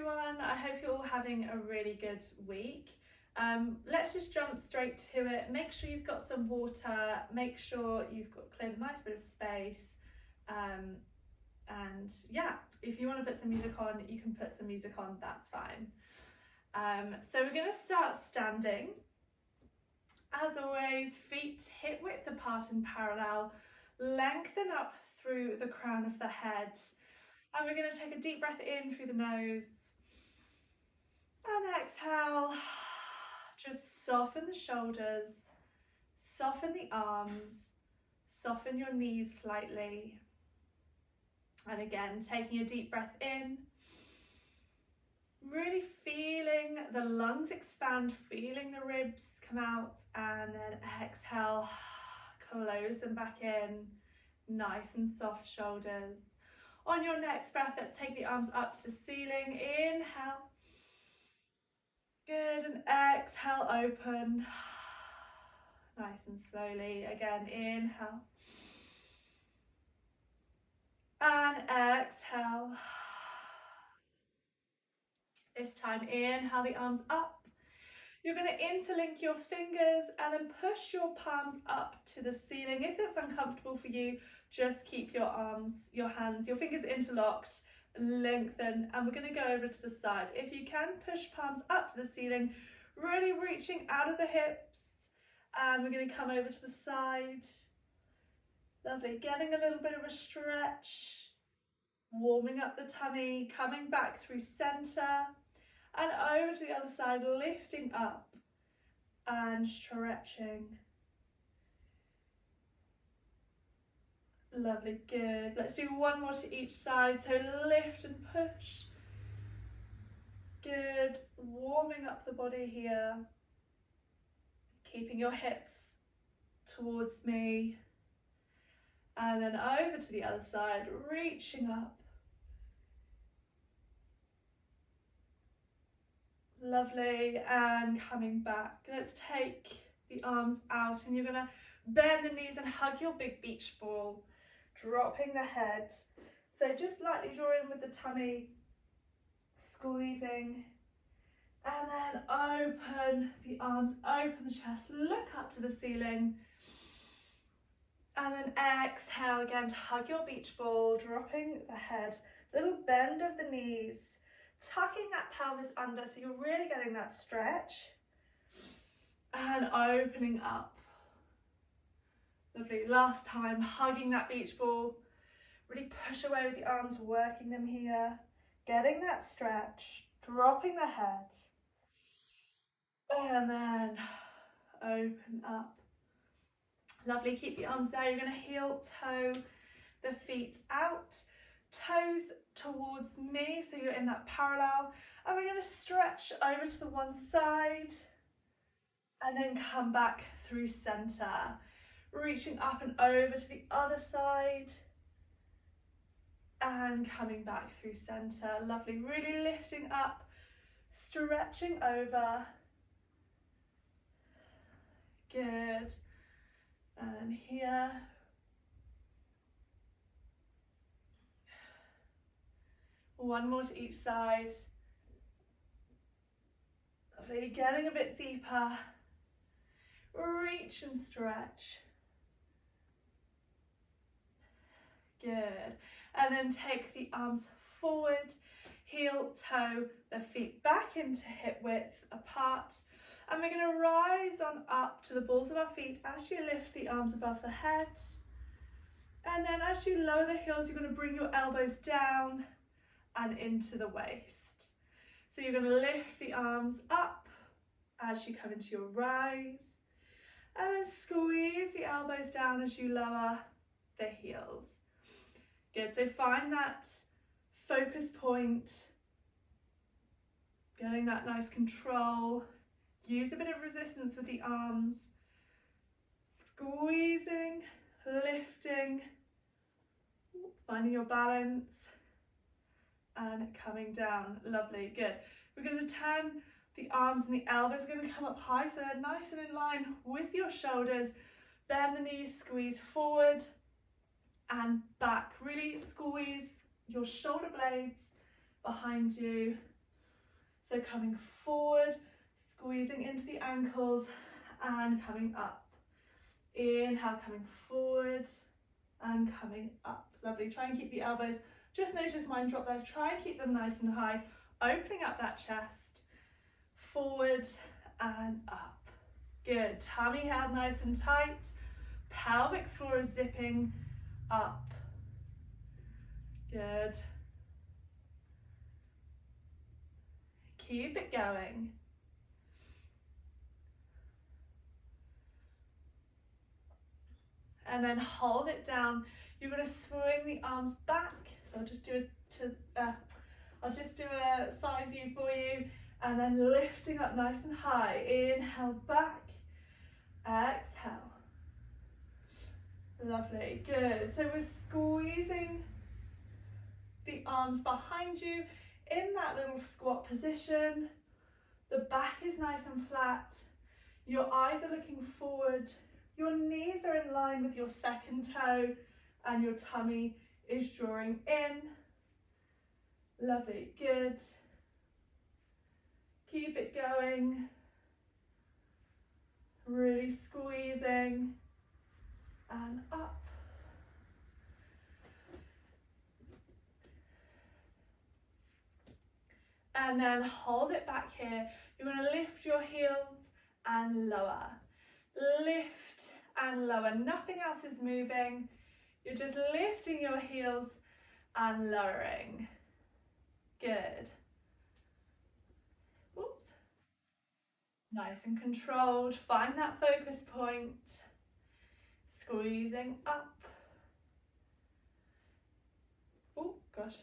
everyone. I hope you're all having a really good week. Let's just jump straight to it. Make sure you've got some water, make sure you've got cleared a nice bit of space. And yeah, if you want to put some music on, you can put some music on, that's fine. So we're going to start standing. As always, feet hip width apart and parallel. Lengthen up through the crown of the head. And we're going to take a deep breath in through the nose. And exhale. Just soften the shoulders. Soften the arms. Soften your knees slightly. And again, taking a deep breath in. Really feeling the lungs expand, feeling the ribs come out, and then exhale, close them back in, nice and soft shoulders. On your next breath, let's take the arms up to the ceiling. Inhale. Good, and exhale, open. Nice and slowly. Again, inhale. And exhale. This time, inhale the arms up. You're going to interlink your fingers and then push your palms up to the ceiling. If that's uncomfortable for you, just keep your arms, your hands, your fingers interlocked, lengthen, and we're going to go over to the side. If you can, push palms up to the ceiling, really reaching out of the hips, and we're going to come over to the side. Lovely, getting a little bit of a stretch, warming up the tummy, coming back through center. And over to the other side, lifting up and stretching. Lovely, good. Let's do one more to each side. So lift and push. Good. Warming up the body here. Keeping your hips towards me. And then over to the other side, reaching up. Lovely, and coming back. Let's take the arms out and you're going to bend the knees and hug your big beach ball, dropping the head. So just lightly draw in with the tummy, squeezing, and then open the arms, open the chest, look up to the ceiling, and then exhale again to hug your beach ball, dropping the head, little bend of the knees, tucking that pelvis under so you're really getting that stretch, and opening up. Lovely, last time, hugging that beach ball, really push away with the arms, working them here, getting that stretch, dropping the head, and then open up. Lovely, keep the arms there. You're going to heel toe the feet out, toes towards me, so you're in that parallel, and we're going to stretch over to the one side and then come back through center, reaching up and over to the other side and coming back through center. Lovely, really lifting up, stretching over. Good. And here. One more to each side. Lovely, getting a bit deeper. Reach and stretch. Good. And then take the arms forward, heel, toe, the feet back into hip width apart. And we're going to rise on up to the balls of our feet as you lift the arms above the head. And then as you lower the heels, you're going to bring your elbows down and into the waist. So you're going to lift the arms up as you come into your rise, and then squeeze the elbows down as you lower the heels. Good, so find that focus point, getting that nice control. Use a bit of resistance with the arms, squeezing, lifting, finding your balance, and coming down. Lovely, good. We're going to turn the arms and the elbows are going to come up high, so they're nice and in line with your shoulders. Bend the knees, squeeze forward and back. Really squeeze your shoulder blades behind you. So coming forward, squeezing into the ankles and coming up. Inhale, coming forward and coming up. Lovely. Try and keep the elbows, just notice mine drop there. Try and keep them nice and high, opening up that chest, forward and up. Good. Tummy held nice and tight. Pelvic floor is zipping up. Good. Keep it going. And then hold it down. You're going to swing the arms back. So I'll just do a side view for you, and then lifting up nice and high. Inhale back. Exhale. Lovely. Good. So we're squeezing the arms behind you in that little squat position. The back is nice and flat. Your eyes are looking forward. Your knees are in line with your second toe and your tummy is drawing in. Lovely, good. Keep it going. Really squeezing and up. And then hold it back here. You're going to lift your heels and lower. Lift and lower. Nothing else is moving. You're just lifting your heels and lowering. Good. Oops. Nice and controlled. Find that focus point. Squeezing up. Oh gosh.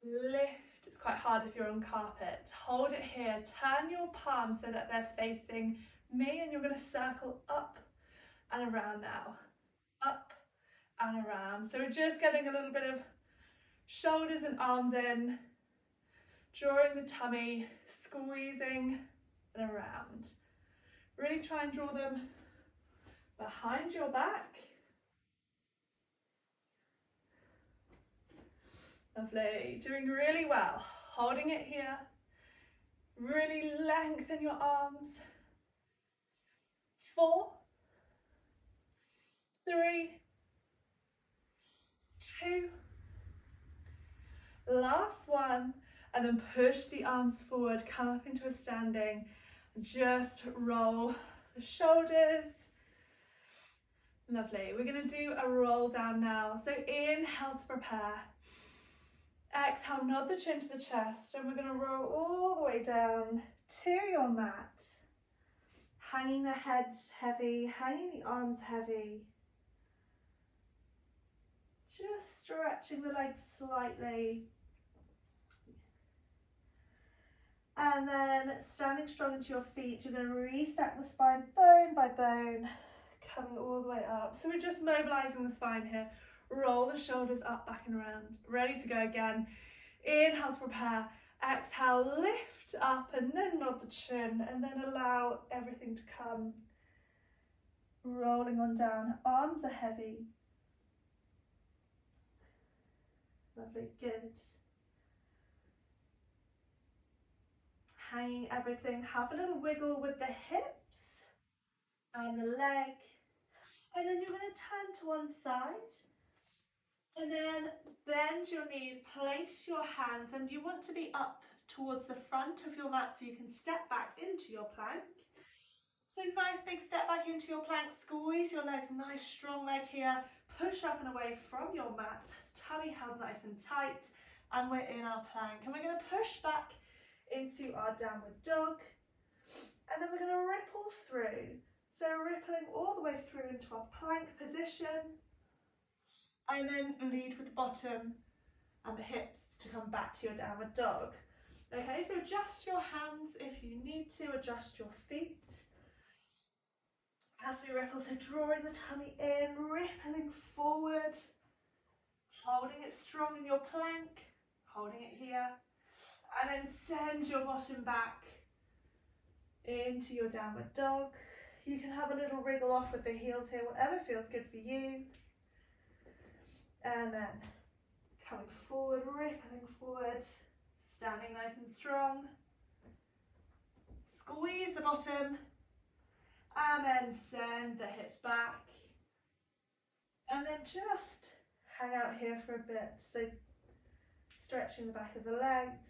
Lift. It's quite hard if you're on carpet. Hold it here. Turn your palms so that they're facing me, and you're going to circle up and around now. Up and around. So we're just getting a little bit of shoulders and arms in, drawing the tummy, squeezing and around. Really try and draw them behind your back. Lovely. Doing really well. Holding it here. Really lengthen your arms. 4, 3, 2, last one, and then push the arms forward, come up into a standing, just roll the shoulders. Lovely. We're going to do a roll down now. So inhale to prepare. Exhale, nod the chin to the chest, and we're going to roll all the way down to your mat. Hanging the head heavy, hanging the arms heavy. Just stretching the legs slightly. And then standing strong into your feet, you're going to restack the spine bone by bone, coming all the way up. So we're just mobilizing the spine here. Roll the shoulders up, back and around. Ready to go again. Inhale to prepare. Exhale, lift up and then nod the chin, and then allow everything to come. Rolling on down. Arms are heavy. Lovely, good. Hanging everything. Have a little wiggle with the hips and the leg. And then you're going to turn to one side. And then bend your knees, place your hands, and you want to be up towards the front of your mat so you can step back into your plank. So nice big step back into your plank, squeeze your legs, nice strong leg here, push up and away from your mat, tummy held nice and tight, and we're in our plank. And we're going to push back into our downward dog, and then we're going to ripple through. So rippling all the way through into our plank position. And then lead with the bottom and the hips to come back to your downward dog. Okay, so adjust your hands if you need to, adjust your feet. As we ripple, so drawing the tummy in, rippling forward, holding it strong in your plank, holding it here, and then send your bottom back into your downward dog. You can have a little wriggle off with the heels here, whatever feels good for you. And then coming forward, rippling forward, Standing nice and strong. Squeeze the bottom and then send the hips back. And then just hang out here for a bit. So stretching the back of the legs.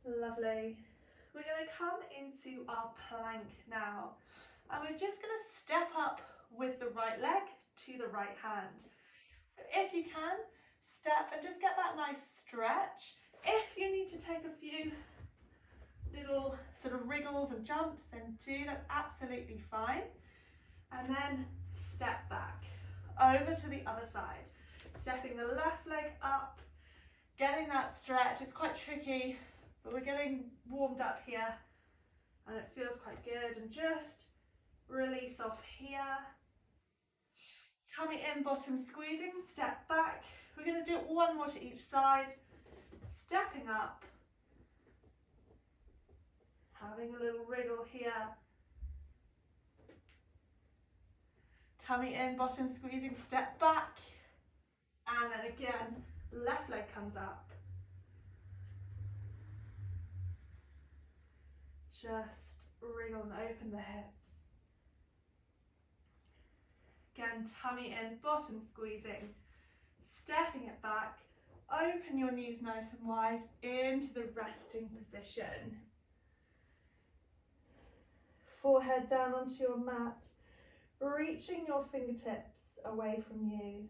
Lovely. We're going to come into our plank now. And we're just going to step up with the right leg to the right hand. So if you can, step and just get that nice stretch. If you need to take a few little sort of wriggles and jumps, then do, that's absolutely fine. And then step back over to the other side. Stepping the left leg up, getting that stretch. It's quite tricky, but we're getting warmed up here and it feels quite good. And just release off here. Tummy in, bottom squeezing, step back. We're going to do one more to each side. Stepping up. Having a little wriggle here. Tummy in, bottom squeezing, step back. And then again, left leg comes up. Just wriggle and open the hips. Again, tummy in, bottom squeezing, stepping it back. Open your knees nice and wide into the resting position. Forehead down onto your mat, reaching your fingertips away from you.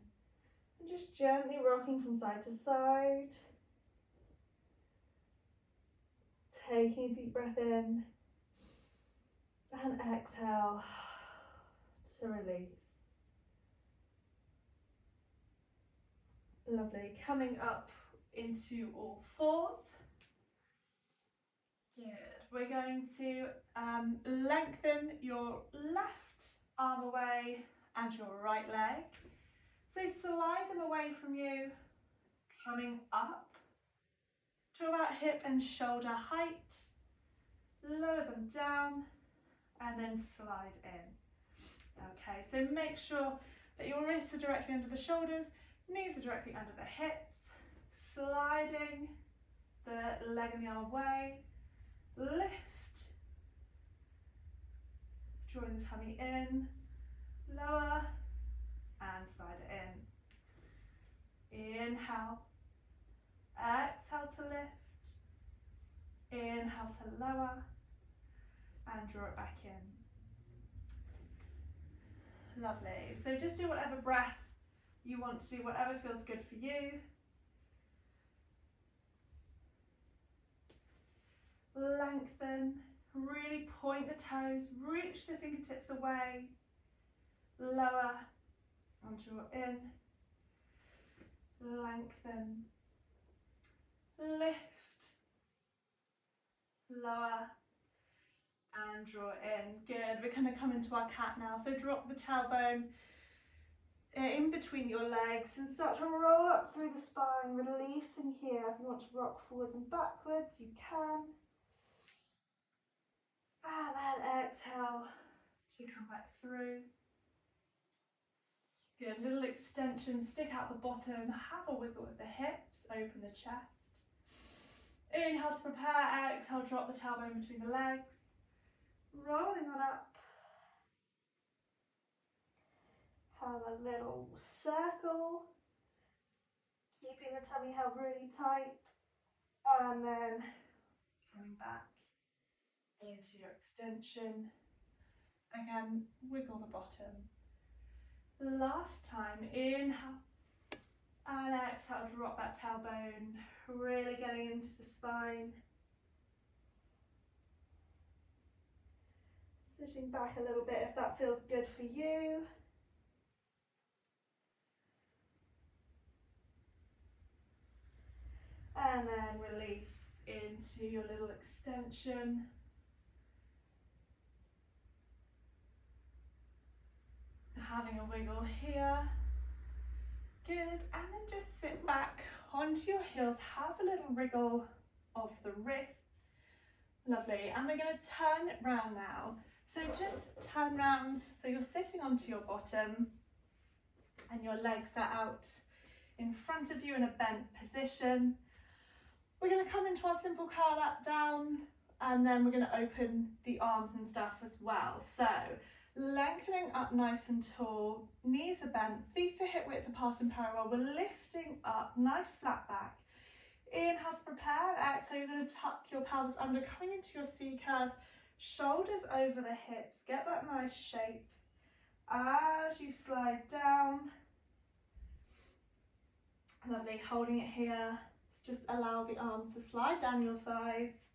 And just gently rocking from side to side. Taking a deep breath in and exhale to release. Lovely. Coming up into all fours. Good. We're going to lengthen your left arm away and your right leg. So slide them away from you, coming up to about hip and shoulder height. Lower them down and then slide in. Okay, so make sure that your wrists are directly under the shoulders, knees are directly under the hips, sliding the leg and the arm away, lift, drawing the tummy in, lower, and slide it in. Inhale, exhale to lift, inhale to lower, and draw it back in. Lovely. So just do whatever breath you want to do, whatever feels good for you. Lengthen, really point the toes, reach the fingertips away, lower, and draw in. Lengthen, lift, lower, and draw in. Good. We're going to come into our cat now. So drop the tailbone in between your legs and start to roll up through the spine, releasing here. If you want to rock forwards and backwards, you can. And then exhale to come back through. Good. Little extension, stick out the bottom, have a wiggle with the hips, open the chest. Inhale to prepare, exhale, drop the tailbone between the legs. Rolling that up. Have a little circle, keeping the tummy held really tight, and then coming back into your extension. Again, wiggle the bottom. Last time, inhale, and exhale, drop that tailbone, really getting into the spine. Sitting back a little bit if that feels good for you. And then release into your little extension. Having a wiggle here. Good. And then just sit back onto your heels. Have a little wriggle of the wrists. Lovely. And we're going to turn it round now. So just turn round. So you're sitting onto your bottom and your legs are out in front of you in a bent position. We're going to come into our simple curl up down, and then we're going to open the arms and stuff as well. So lengthening up nice and tall, knees are bent, feet are hip width apart and parallel. We're lifting up, nice flat back. Inhale to prepare, exhale, you're going to tuck your pelvis under, coming into your C curve, shoulders over the hips, get that nice shape. As you slide down, lovely, holding it here, just allow the arms to slide down your thighs,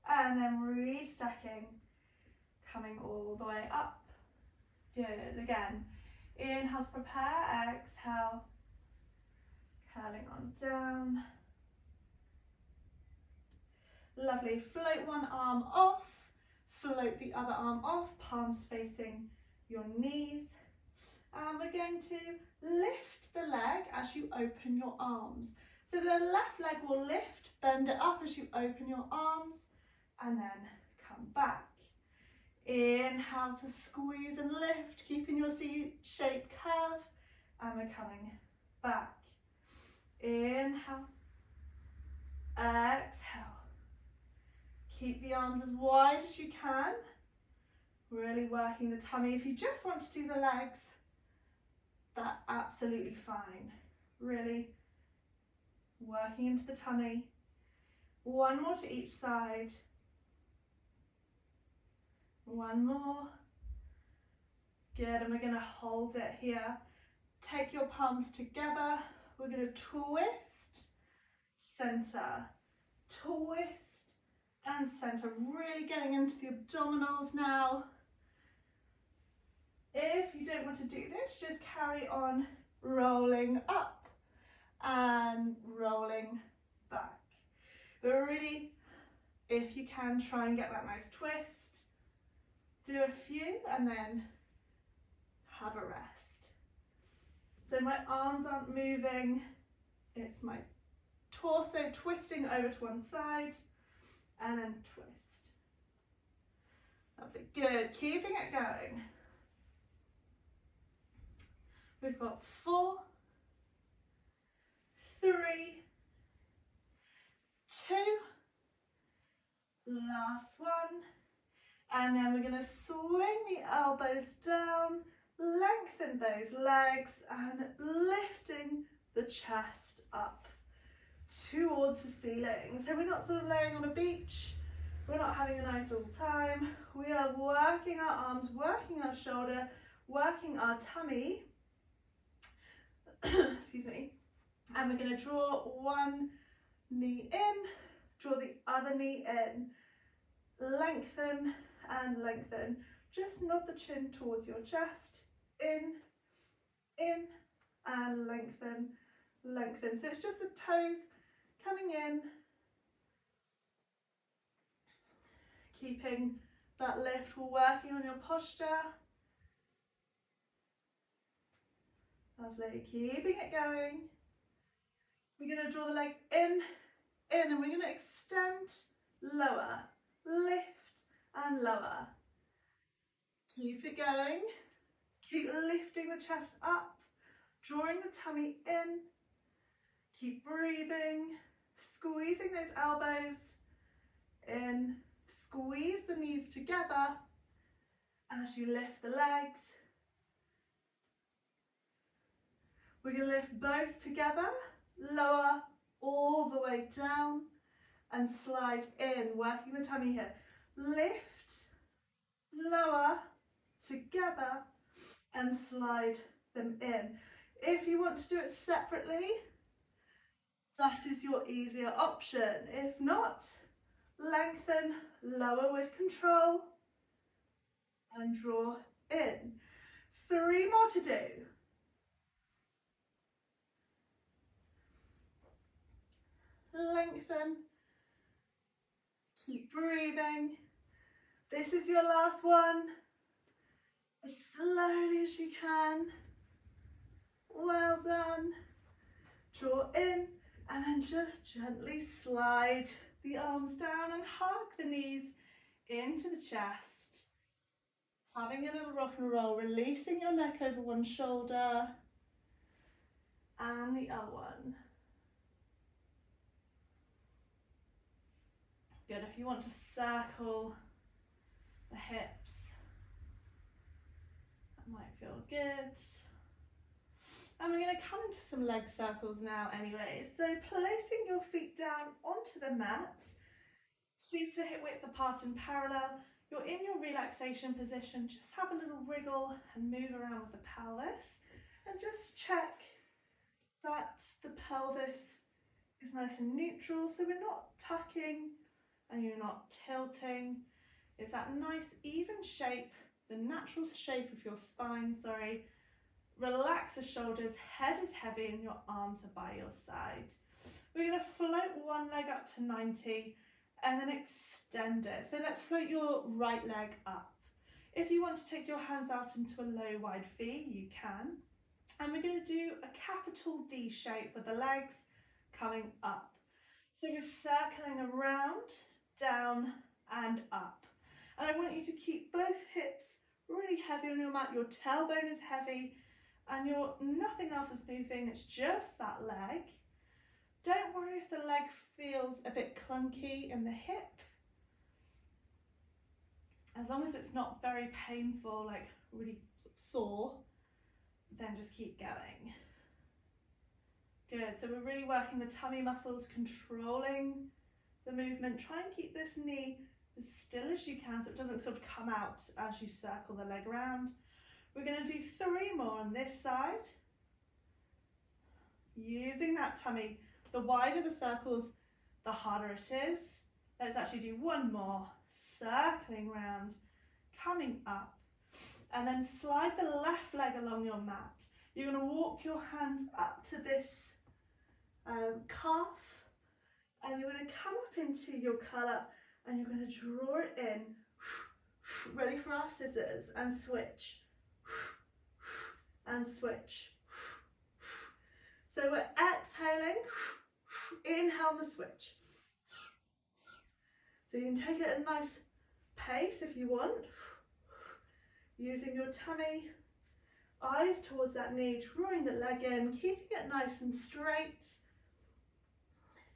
and then restacking, coming all the way up. Good, again, inhale to prepare, exhale, curling on down. Lovely, float one arm off, float the other arm off, palms facing your knees. And we're going to lift the leg as you open your arms. So the left leg will lift, bend it up as you open your arms, and then come back. Inhale to squeeze and lift, keeping your C-shaped curve, and we're coming back. Inhale, exhale. Keep the arms as wide as you can, really working the tummy. If you just want to do the legs, that's absolutely fine. Really working into the tummy. One more to each side. One more. Good, and we're going to hold it here. Take your palms together. We're going to twist, center, twist, and center, really getting into the abdominals now. If you don't want to do this, just carry on rolling up and rolling back. But really, if you can, try and get that nice twist. Do a few and then have a rest. So my arms aren't moving, it's my torso twisting over to one side, and then twist. Lovely, good, keeping it going. We've got 4, 3, 2, last one, and then we're going to swing the elbows down, lengthen those legs, and lifting the chest up towards the ceiling. So we're not sort of laying on a beach, we're not having a nice little time, we are working our arms, working our shoulder, working our tummy, excuse me, and we're going to draw one knee in, draw the other knee in, lengthen and lengthen, just nod the chin towards your chest, in, and lengthen, lengthen. So it's just the toes coming in, keeping that lift. We're working on your posture. Lovely, keeping it going. We're going to draw the legs in, and we're going to extend, lower, lift and lower. Keep it going. Keep lifting the chest up, drawing the tummy in. Keep breathing, squeezing those elbows in, squeeze the knees together as you lift the legs. We're going to lift both together, lower all the way down and slide in, working the tummy here. Lift, lower, together and slide them in. If you want to do it separately, that is your easier option. If not, lengthen, lower with control and draw in. 3 more to do. Lengthen, keep breathing. This is your last one. As slowly as you can. Well done. Draw in and then just gently slide the arms down and hug the knees into the chest. Having a little rock and roll, releasing your neck over one shoulder. And the other one. Good. If you want to circle the hips, that might feel good. And we're going to come into some leg circles now anyway. So placing your feet down onto the mat, feet are hip width apart and parallel. You're in your relaxation position. Just have a little wriggle and move around with the pelvis. And just check that the pelvis is nice and neutral. So we're not tucking and you're not tilting. It's that nice even shape, the natural shape of your spine, sorry. Relax the shoulders, head is heavy and your arms are by your side. We're going to float one leg up to 90 and then extend it. So let's float your right leg up. If you want to take your hands out into a low wide V, you can. And we're going to do a capital D shape with the legs coming up. So we're circling around, down and up. And I want you to keep both hips really heavy on your mat. Your tailbone is heavy and nothing else is moving. It's just that leg. Don't worry if the leg feels a bit clunky in the hip. As long as it's not very painful, like really sore, then just keep going. Good, so we're really working the tummy muscles, controlling the movement. Try and keep this knee as still as you can so it doesn't sort of come out as you circle the leg around. We're going to do 3 more on this side. Using that tummy, the wider the circles, the harder it is. Let's actually do 1 more. Circling round, coming up, and then slide the left leg along your mat. You're going to walk your hands up to this calf, and you're going to come up into your curl up, and you're going to draw it in. Ready for our scissors, and switch, and switch. So we're exhaling, inhale the switch. So you can take it at a nice pace if you want, using your tummy, eyes towards that knee, drawing the leg in, keeping it nice and straight.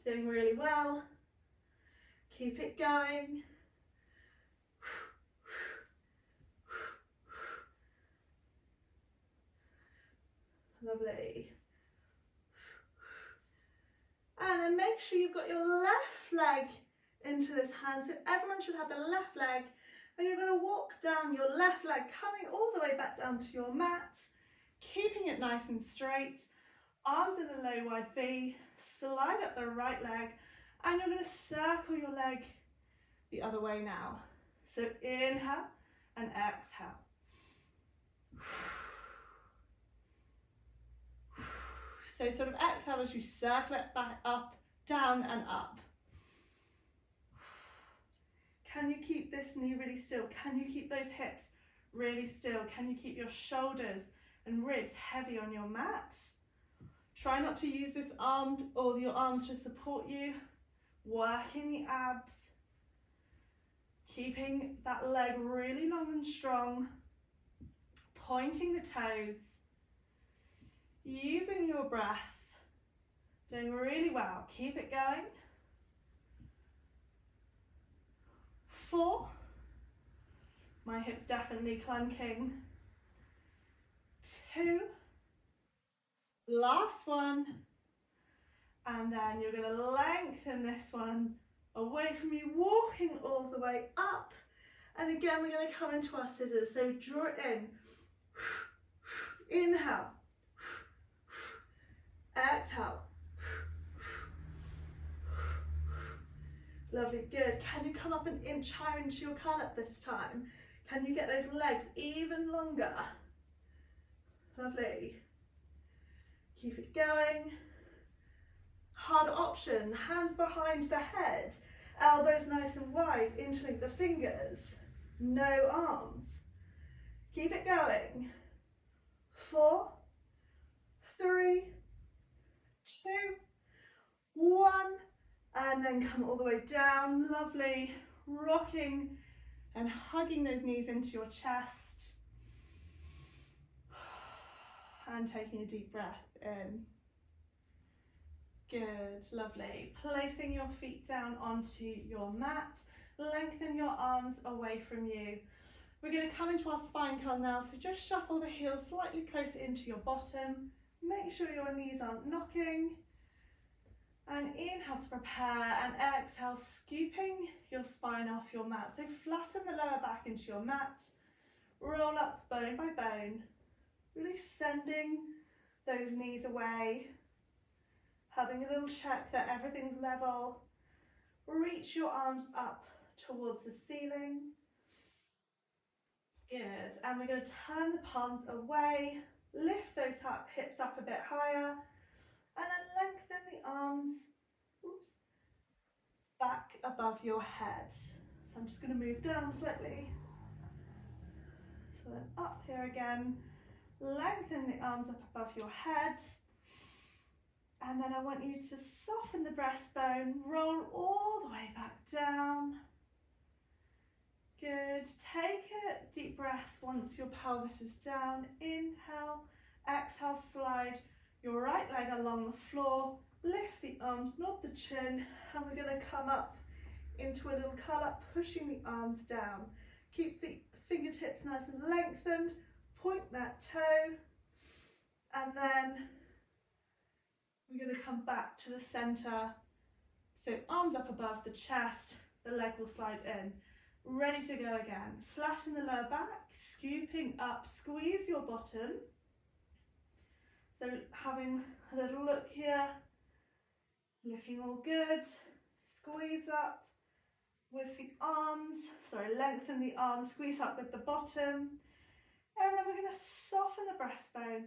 Doing really well. Keep it going. Lovely. And then make sure you've got your left leg into this hand. So everyone should have the left leg. And you're going to walk down your left leg, coming all the way back down to your mat, keeping it nice and straight. Arms in a low wide V. Slide up the right leg. And you're going to circle your leg the other way now. So inhale and exhale. So sort of exhale as you circle it back up, down and up. Can you keep this knee really still? Can you keep those hips really still? Can you keep your shoulders and ribs heavy on your mat? Try not to use this arm or your arms to support you. Working the abs. Keeping that leg really long and strong. Pointing the toes. Using your breath. Doing really well. Keep it going. 4. My hips definitely clunking. 2. Last one. And then you're going to lengthen this one away from you, walking all the way up. And again, we're going to come into our scissors. So draw it in. Inhale. Exhale. Lovely, good. Can you come up an inch higher into your curl up this time? Can you get those legs even longer? Lovely. Keep it going. Hard option, hands behind the head, elbows nice and wide, interlink the fingers, no arms. Keep it going. 4, 3, 2, 1, and then come all the way down. Lovely. Rocking and hugging those knees into your chest. And taking a deep breath in. Good, lovely. Placing your feet down onto your mat. Lengthen your arms away from you. We're going to come into our spine curl now, so just shuffle the heels slightly closer into your bottom. Make sure your knees aren't knocking. And inhale to prepare, and exhale, scooping your spine off your mat. So flatten the lower back into your mat. Roll up bone by bone. Really sending those knees away. Having a little check that everything's level. Reach your arms up towards the ceiling. Good, and we're going to turn the palms away, lift those hips up a bit higher, and then lengthen the arms back above your head. So I'm just going to move down slightly. So then up here again, lengthen the arms up above your head. And then I want you to soften the breastbone, roll all the way back down. Good, take a deep breath once your pelvis is down. Inhale, exhale, slide your right leg along the floor. Lift the arms, nod the chin, and we're going to come up into a little curl up, pushing the arms down. Keep the fingertips nice and lengthened, point that toe, and then we're going to come back to the center. So arms up above the chest, the leg will slide in. Ready to go again. Flatten the lower back, scooping up, squeeze your bottom. So having a little look here, looking all good. Squeeze up with the arms, lengthen the arms, squeeze up with the bottom. And then we're going to soften the breastbone,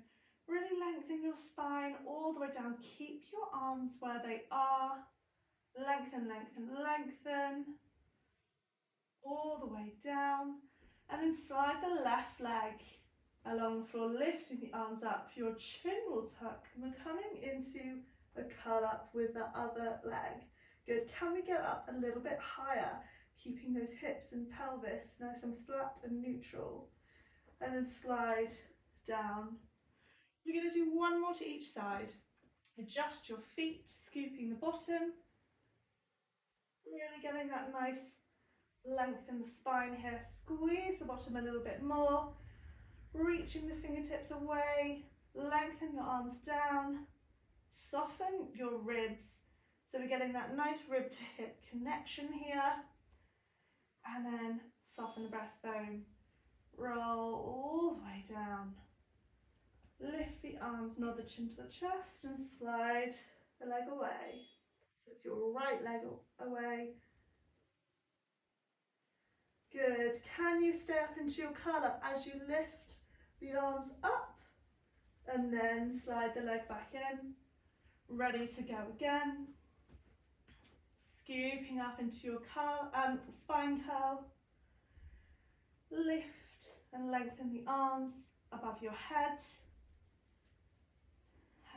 really lengthen your spine all the way down. Keep your arms where they are. Lengthen, lengthen, lengthen. All the way down, and then slide the left leg along the floor, lifting the arms up. Your chin will tuck, and we're coming into a curl up with the other leg. Good, can we get up a little bit higher, keeping those hips and pelvis nice and flat and neutral, and then slide down. We're going to do one more to each side. Adjust your feet, scooping the bottom, really getting that nice lengthen the spine here, squeeze the bottom a little bit more, reaching the fingertips away, lengthen your arms down, soften your ribs, so we're getting that nice rib to hip connection here, and then soften the breastbone, roll all the way down, lift the arms, nod the chin to the chest, and slide the leg away. So it's your right leg away. Good. Can you stay up into your curl up as you lift the arms up and then slide the leg back in? Ready to go again. Scooping up into your curl, spine curl. Lift and lengthen the arms above your head.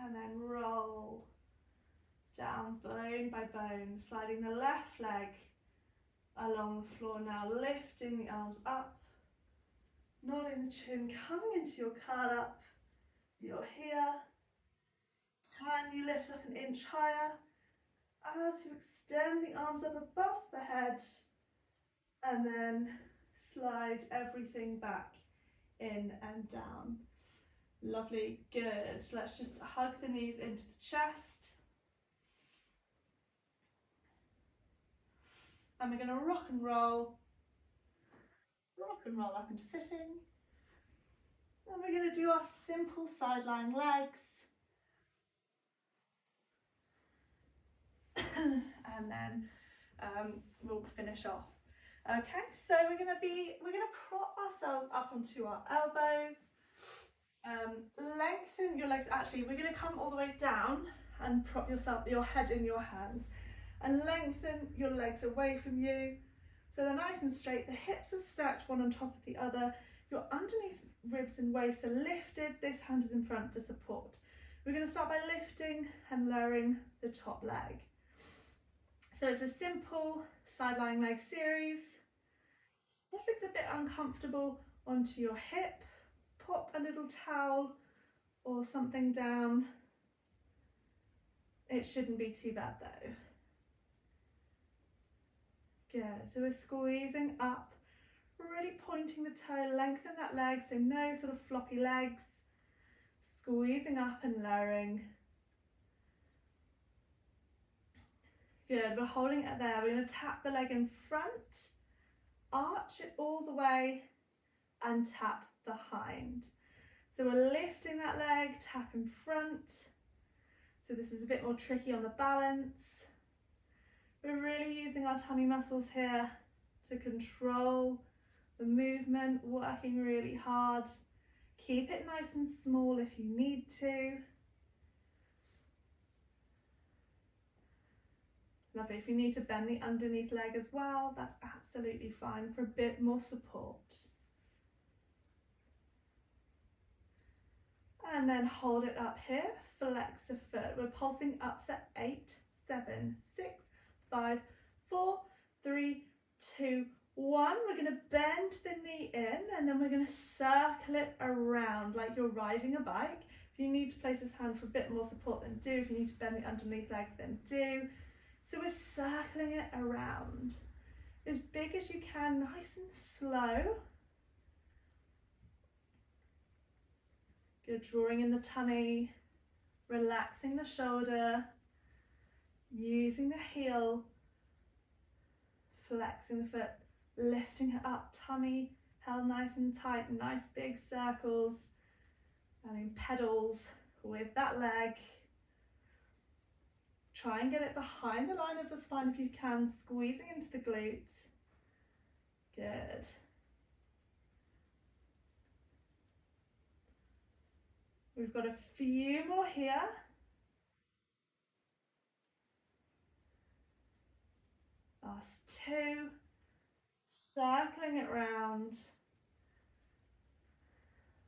And then roll down bone by bone, sliding the left leg along the floor now, lifting the arms up, nodding the chin, coming into your curl up. You're here. Can you lift up an inch higher as you extend the arms up above the head, and then slide everything back in and down. Lovely, good. Let's just hug the knees into the chest. And we're going to rock and roll up into sitting. And we're going to do our simple side lying legs. And then we'll finish off. Okay, so we're going to prop ourselves up onto our elbows. Lengthen your legs. Actually, we're going to come all the way down and prop your head in your hands. And lengthen your legs away from you, so they're nice and straight. The hips are stacked one on top of the other. Your underneath ribs and waist are lifted. This hand is in front for support. We're going to start by lifting and lowering the top leg. So it's a simple side lying leg series. If it's a bit uncomfortable, onto your hip, pop a little towel or something down, It shouldn't be too bad though. Good, so we're squeezing up, really pointing the toe, lengthen that leg, so no sort of floppy legs. Squeezing up and lowering. Good, we're holding it there. We're going to tap the leg in front, arch it all the way and tap behind. So we're lifting that leg, tap in front. So this is a bit more tricky on the balance. We're really using our tummy muscles here to control the movement, working really hard. Keep it nice and small if you need to. Lovely. If you need to bend the underneath leg as well, that's absolutely fine for a bit more support. And then hold it up here, flex a foot. We're pulsing up for 8, 7, 6, 5, 4, 3, 2, 1. We're going to bend the knee in and then we're going to circle it around like you're riding a bike. If you need to place this hand for a bit more support, then do. If you need to bend the underneath leg, then do. So we're circling it around as big as you can, nice and slow. Good, drawing in the tummy, relaxing the shoulder, using the heel, flexing the foot, lifting it up, tummy held nice and tight, nice big circles, pedals with that leg. Try and get it behind the line of the spine if you can, squeezing into the glute. Good. We've got a few more here. Last 2. Circling it round.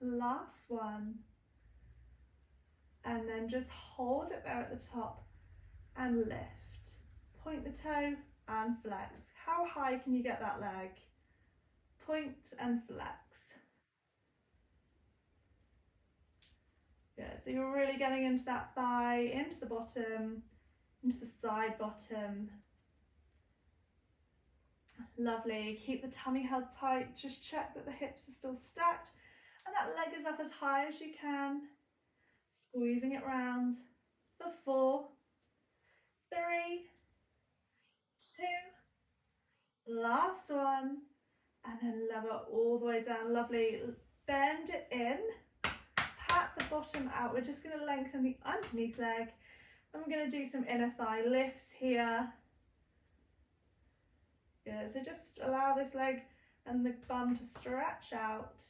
Last 1. And then just hold it there at the top and lift. Point the toe and flex. How high can you get that leg? Point and flex. Good, so you're really getting into that thigh, into the bottom, into the side bottom. Lovely, keep the tummy held tight, just check that the hips are still stacked and that leg is up as high as you can. Squeezing it round for 4, 3, 2, last 1, and then lower all the way down. Lovely, bend it in. Pat the bottom out. We're just going to lengthen the underneath leg and we're going to do some inner thigh lifts here. Good, so just allow this leg and the bum to stretch out.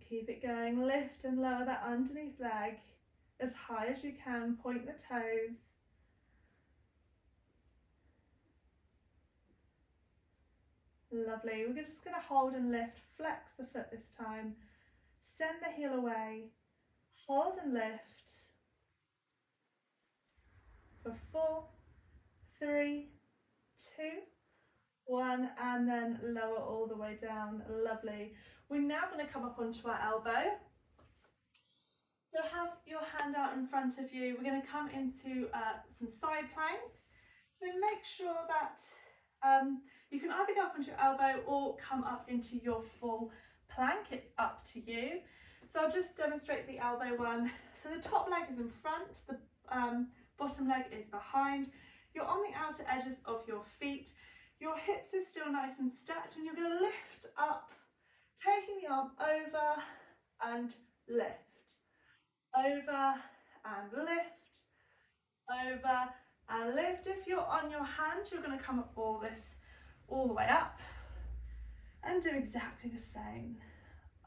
Keep it going, lift and lower that underneath leg as high as you can, point the toes. Lovely, we're just going to hold and lift, flex the foot this time, send the heel away, hold and lift for 4, 3, 2, 1, and then lower all the way down. Lovely. We're now going to come up onto our elbow. So have your hand out in front of you. We're going to come into some side planks. So make sure that you can either go up onto your elbow or come up into your full plank. It's up to you. So I'll just demonstrate the elbow one. So the top leg is in front, the bottom leg is behind. You're on the outer edges of your feet. Your hips are still nice and stacked and you're going to lift up, taking the arm over and lift, over and lift, over and lift. If you're on your hand, you're going to come up all the way up and do exactly the same.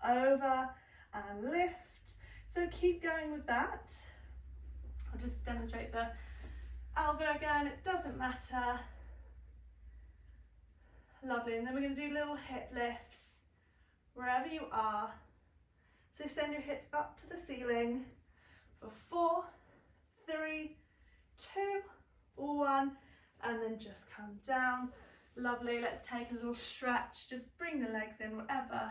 Over and lift. So keep going with that. I'll just demonstrate the elbow again, it doesn't matter. Lovely, and then we're going to do little hip lifts wherever you are. So send your hips up to the ceiling for 4, 3, 2, 1, and then just come down. Lovely, let's take a little stretch, just bring the legs in wherever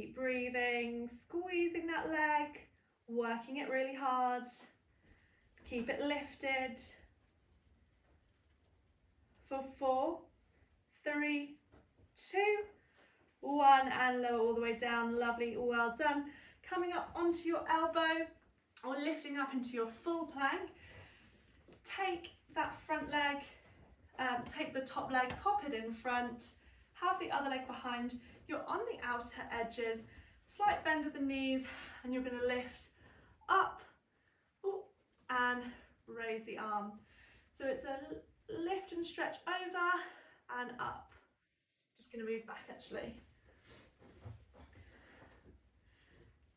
Keep breathing, squeezing that leg, working it really hard. Keep it lifted. For 4, 3, 2, 1, and lower all the way down. Lovely, well done. Coming up onto your elbow or lifting up into your full plank. Take that front leg, take the top leg, pop it in front, have the other leg behind. You're on the outer edges, slight bend of the knees, and you're going to lift up and raise the arm. So it's a lift and stretch over and up. Just going to move back actually.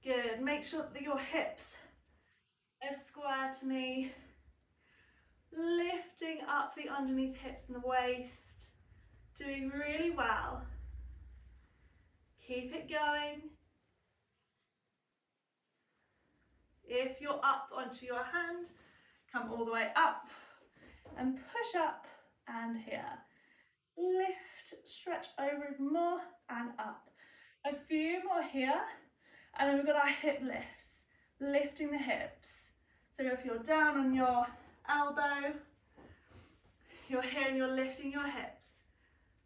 Good. Make sure that your hips are square to me. Lifting up the underneath hips and the waist. Doing really well. Keep it going. If you're up onto your hand, come all the way up and push up and here. Lift, stretch over even more and up. A few more here, and then we've got our hip lifts, lifting the hips. So if you're down on your elbow, you're here and you're lifting your hips.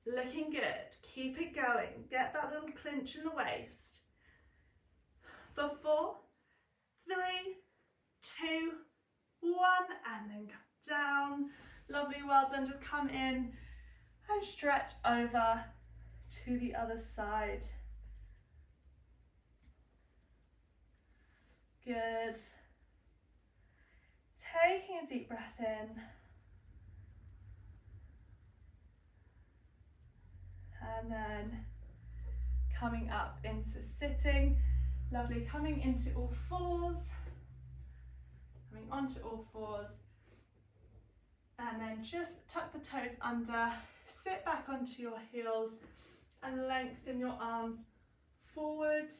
Looking good. Keep it going. Get that little clinch in the waist. For 4, 3, 2, 1, and then come down. Lovely, well done. Just come in and stretch over to the other side. Good. Taking a deep breath in. And then coming up into sitting. Lovely, coming into all fours. Coming onto all fours. And then just tuck the toes under, sit back onto your heels and lengthen your arms forward.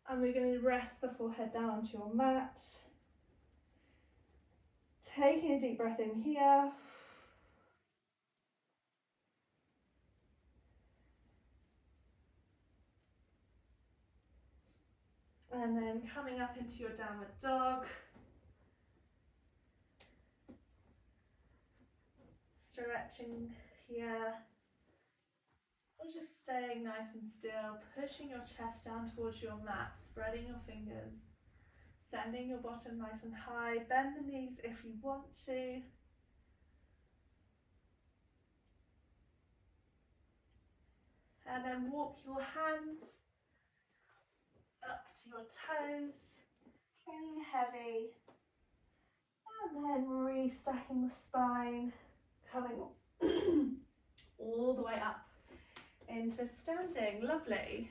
And we're going to rest the forehead down onto your mat. Taking a deep breath in here. And then coming up into your downward dog. Stretching here. Or just staying nice and still, pushing your chest down towards your mat, spreading your fingers, sending your bottom nice and high. Bend the knees if you want to. And then walk your hands up to your toes, feeling heavy. And then restacking the spine, coming all the way up into standing. Lovely.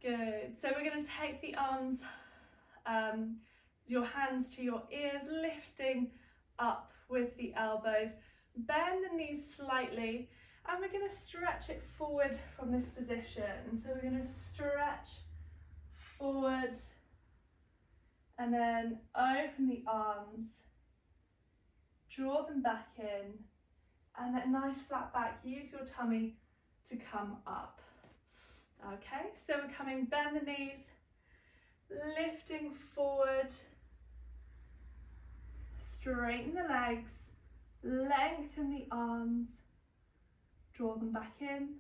Good. So we're going to take the arms, your hands to your ears, lifting up with the elbows. Bend the knees slightly, and we're going to stretch it forward from this position. So we're going to stretch forward and then open the arms, draw them back in, and that nice flat back. Use your tummy to come up. Okay, so we're coming, bend the knees, lifting forward, straighten the legs, lengthen the arms, draw them back in,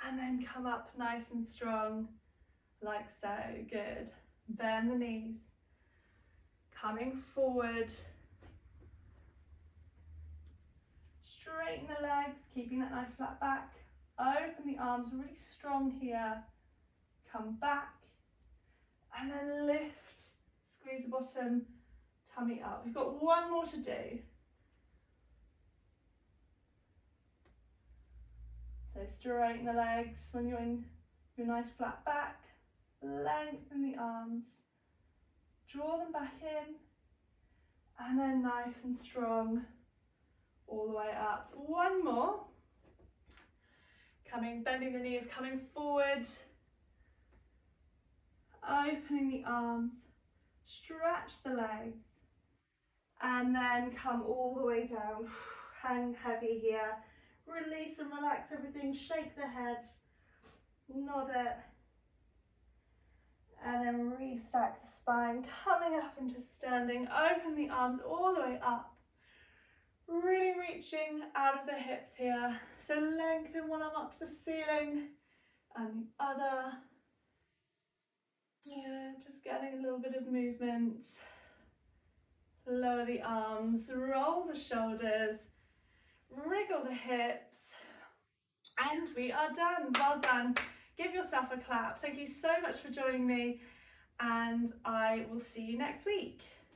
and then come up nice and strong, like so. Good. Bend the knees, coming forward, straighten the legs, keeping that nice flat back, open the arms really strong here, come back, and then lift, squeeze the bottom, tummy up. We've got one more to do. So straighten the legs when you're in your nice flat back, lengthen the arms, draw them back in, and then nice and strong all the way up. One more. Coming, bending the knees, coming forward, opening the arms, stretch the legs, and then come all the way down. Hang heavy here. Release and relax everything, shake the head, nod it, And then restack the spine, coming up into standing. Open the arms all the way up. Really reaching out of the hips here. So lengthen one arm up to the ceiling and the other. Yeah, just getting a little bit of movement. Lower the arms, roll the shoulders, wriggle the hips, and we are done. Well done. Give yourself a clap. Thank you so much for joining me, and I will see you next week.